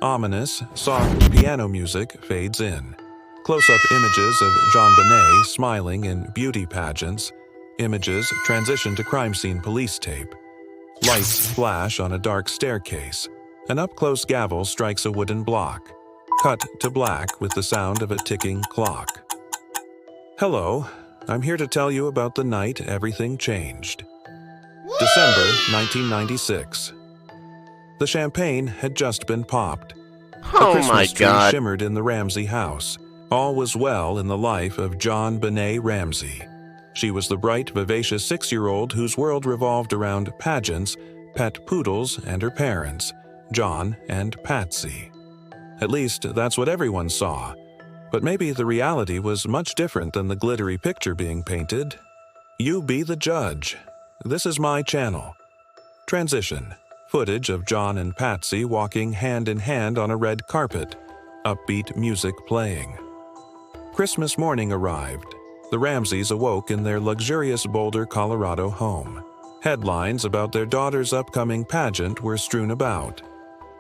Ominous, soft piano music fades in. Close-up images of JonBenet smiling in beauty pageants. Images transition to crime scene police tape. Lights flash on a dark staircase. An up-close gavel strikes a wooden block. Cut to black with the sound of a ticking clock. Hello, I'm here to tell you about the night everything changed. December 1996. The champagne had just been popped. A Christmas tree shimmered in the Ramsey house. All was well in the life of JonBenet Ramsey. She was the bright, vivacious 6-year-old whose world revolved around pageants, pet poodles, and her parents, John and Patsy. At least, that's what everyone saw. But maybe the reality was much different than the glittery picture being painted. You be the judge. This is my channel. Transition. Footage of John and Patsy walking hand in hand on a red carpet. Upbeat music playing. Christmas morning arrived. The Ramseys awoke in their luxurious Boulder, Colorado home. Headlines about their daughter's upcoming pageant were strewn about.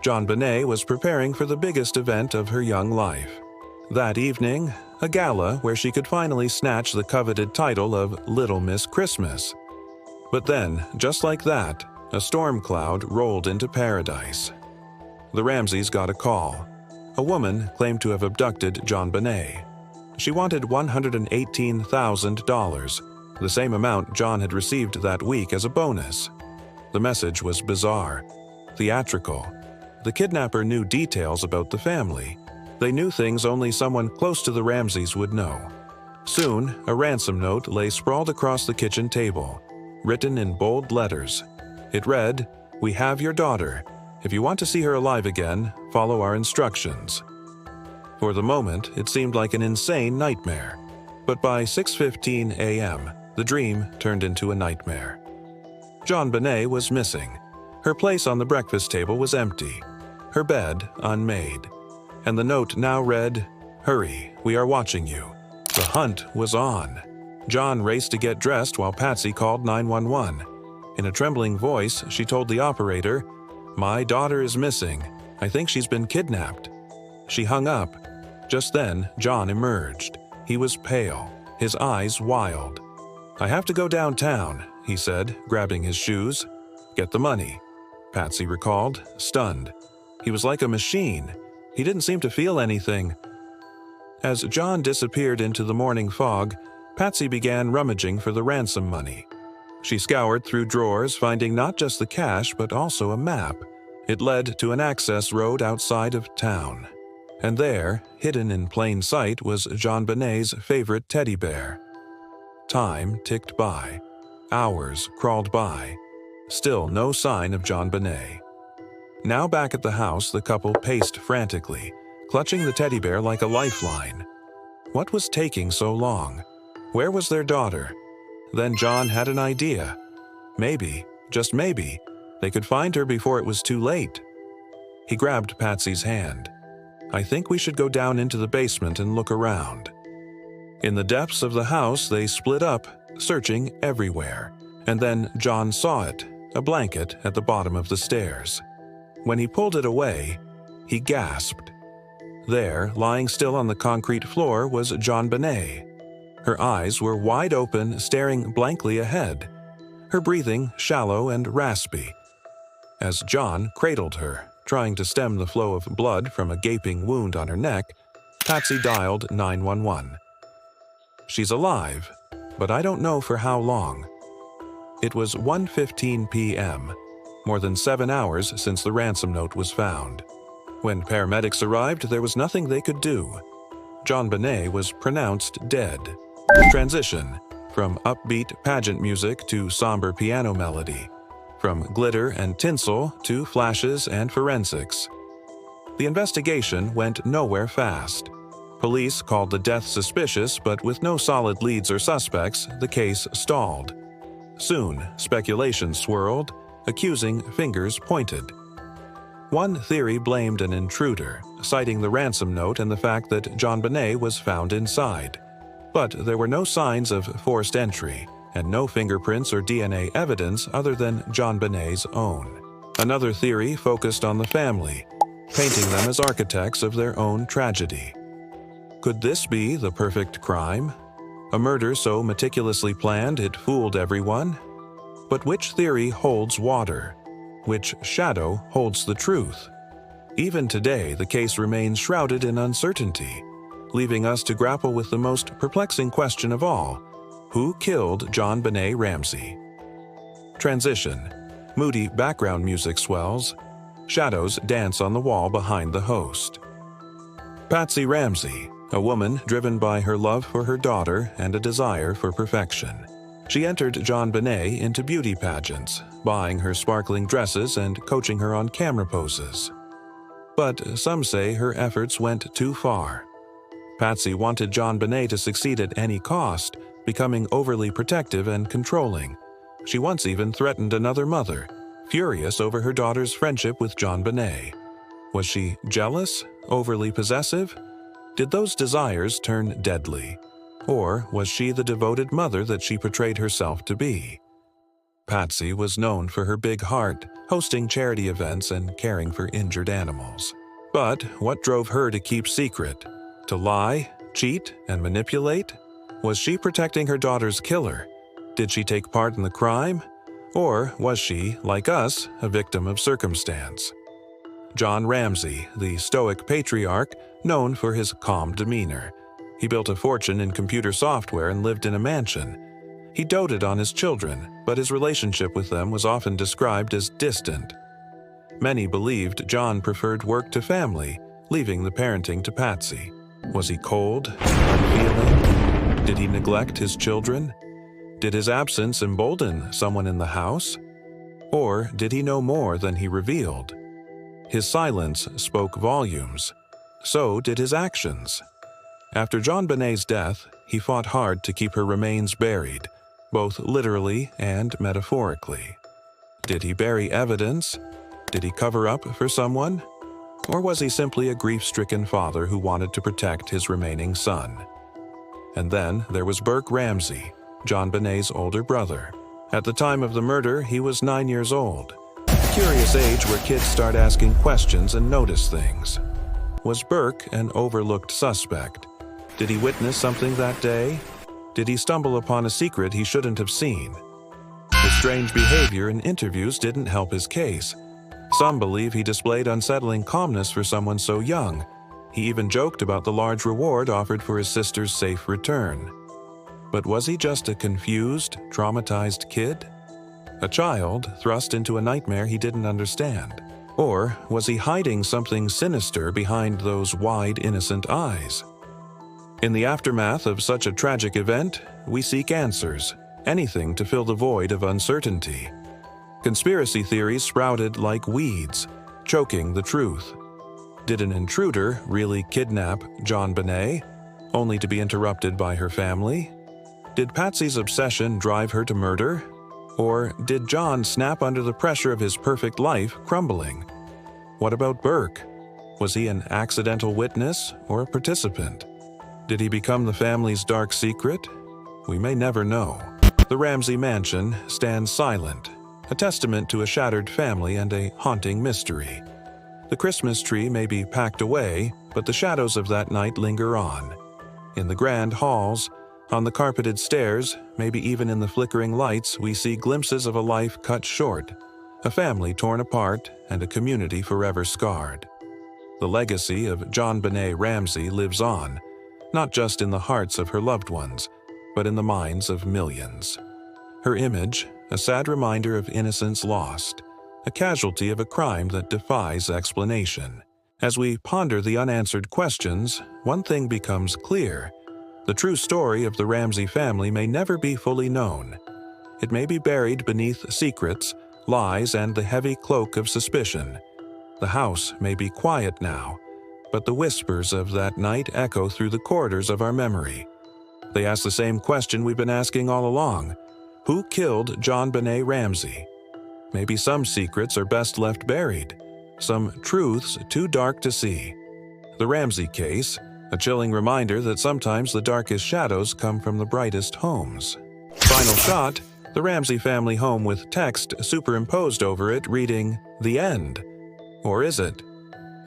JonBenet was preparing for the biggest event of her young life. That evening, a gala where she could finally snatch the coveted title of Little Miss Christmas. But then, just like that, a storm cloud rolled into paradise. The Ramseys got a call. A woman claimed to have abducted JonBenet. She wanted $118,000, the same amount John had received that week as a bonus. The message was bizarre, theatrical. The kidnapper knew details about the family. They knew things only someone close to the Ramseys would know. Soon, a ransom note lay sprawled across the kitchen table, written in bold letters. It read, "We have your daughter. If you want to see her alive again, follow our instructions." For the moment, it seemed like an insane nightmare. But by 6:15 a.m., the dream turned into a nightmare. JonBenet was missing. Her place on the breakfast table was empty. Her bed unmade. And the note now read, "Hurry, we are watching you." The hunt was on. John raced to get dressed while Patsy called 911. In a trembling voice, she told the operator, "My daughter is missing. I think she's been kidnapped." She hung up. Just then, John emerged. He was pale, his eyes wild. "I have to go downtown," he said, grabbing his shoes. "Get the money," Patsy recalled, stunned. He was like a machine. He didn't seem to feel anything. As John disappeared into the morning fog, Patsy began rummaging for the ransom money. She scoured through drawers, finding not just the cash but also a map. It led to an access road outside of town. And there, hidden in plain sight, was JonBenet's favorite teddy bear. Time ticked by. Hours crawled by. Still no sign of JonBenet. Now back at the house, the couple paced frantically, clutching the teddy bear like a lifeline. What was taking so long? Where was their daughter? Then John had an idea. Maybe, just maybe, they could find her before it was too late. He grabbed Patsy's hand. "I think we should go down into the basement and look around." In the depths of the house, they split up, searching everywhere. And then John saw it, a blanket at the bottom of the stairs. When he pulled it away, he gasped. There, lying still on the concrete floor, was JonBenet. Her eyes were wide open, staring blankly ahead. Her breathing shallow and raspy. As John cradled her, trying to stem the flow of blood from a gaping wound on her neck, Patsy dialed 911. "She's alive, but I don't know for how long." It was 1:15 p.m., more than 7 hours since the ransom note was found. When paramedics arrived, there was nothing they could do. JonBenet was pronounced dead. Transition from upbeat pageant music to somber piano melody, from glitter and tinsel to flashes and forensics. The investigation went nowhere fast. Police called the death suspicious, but with no solid leads or suspects, the case stalled. Soon, speculation swirled, accusing fingers pointed. One theory blamed an intruder, citing the ransom note and the fact that JonBenet was found inside. But there were no signs of forced entry, and no fingerprints or DNA evidence other than JonBenet's own. Another theory focused on the family. painting them as architects of their own tragedy. Could this be the perfect crime? A murder so meticulously planned it fooled everyone? But which theory holds water? Which shadow holds the truth? Even today, the case remains shrouded in uncertainty, leaving us to grapple with the most perplexing question of all: who killed JonBenet Ramsey? Transition. Moody background music swells. Shadows dance on the wall behind the host. Patsy Ramsey, a woman driven by her love for her daughter and a desire for perfection. She entered JonBenet into beauty pageants, buying her sparkling dresses and coaching her on camera poses. But some say her efforts went too far. Patsy wanted JonBenet to succeed at any cost, becoming overly protective and controlling. She once even threatened another mother, furious over her daughter's friendship with JonBenet. Was she jealous? Overly possessive? Did those desires turn deadly? Or was she the devoted mother that she portrayed herself to be? Patsy was known for her big heart, hosting charity events and caring for injured animals. But what drove her to keep secret? To lie, cheat, and manipulate? Was she protecting her daughter's killer? Did she take part in the crime? Or was she, like us, a victim of circumstance? John Ramsey, the stoic patriarch, known for his calm demeanor. He built a fortune in computer software and lived in a mansion. He doted on his children, but his relationship with them was often described as distant. Many believed John preferred work to family, leaving the parenting to Patsy. Was he cold, unfeeling? Did he neglect his children? Did his absence embolden someone in the house? Or did he know more than he revealed? His silence spoke volumes. So did his actions. After JonBenet's death, he fought hard to keep her remains buried, both literally and metaphorically. Did he bury evidence? Did he cover up for someone? Or was he simply a grief-stricken father who wanted to protect his remaining son? And then there was Burke Ramsey, JonBenet's older brother. At the time of the murder, he was 9 years old. A curious age where kids start asking questions and notice things. Was Burke an overlooked suspect? Did he witness something that day? Did he stumble upon a secret he shouldn't have seen? His strange behavior in interviews didn't help his case. Some believe he displayed unsettling calmness for someone so young. He even joked about the large reward offered for his sister's safe return. But was he just a confused, traumatized kid? A child thrust into a nightmare he didn't understand? Or was he hiding something sinister behind those wide, innocent eyes? In the aftermath of such a tragic event, we seek answers, anything to fill the void of uncertainty. Conspiracy theories sprouted like weeds, choking the truth. Did an intruder really kidnap JonBenet, only to be interrupted by her family? Did Patsy's obsession drive her to murder? Or did John snap under the pressure of his perfect life crumbling? What about Burke? Was he an accidental witness or a participant? Did he become the family's dark secret? We may never know. The Ramsey mansion stands silent, a testament to a shattered family and a haunting mystery. The Christmas tree may be packed away, but the shadows of that night linger on. In the grand halls, on the carpeted stairs, maybe even in the flickering lights, we see glimpses of a life cut short, a family torn apart, and a community forever scarred. The legacy of JonBenet Ramsey lives on, not just in the hearts of her loved ones, but in the minds of millions. Her image, a sad reminder of innocence lost, a casualty of a crime that defies explanation. As we ponder the unanswered questions, one thing becomes clear. The true story of the Ramsey family may never be fully known. It may be buried beneath secrets, lies, and the heavy cloak of suspicion. The house may be quiet now, but the whispers of that night echo through the corridors of our memory. They ask the same question we've been asking all along. Who killed JonBenet Ramsey? Maybe some secrets are best left buried, some truths too dark to see. The Ramsey case, a chilling reminder that sometimes the darkest shadows come from the brightest homes. Final shot, the Ramsey family home with text superimposed over it reading, "The End." Or is it?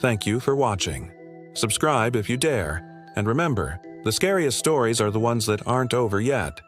Thank you for watching. Subscribe if you dare, and remember, the scariest stories are the ones that aren't over yet.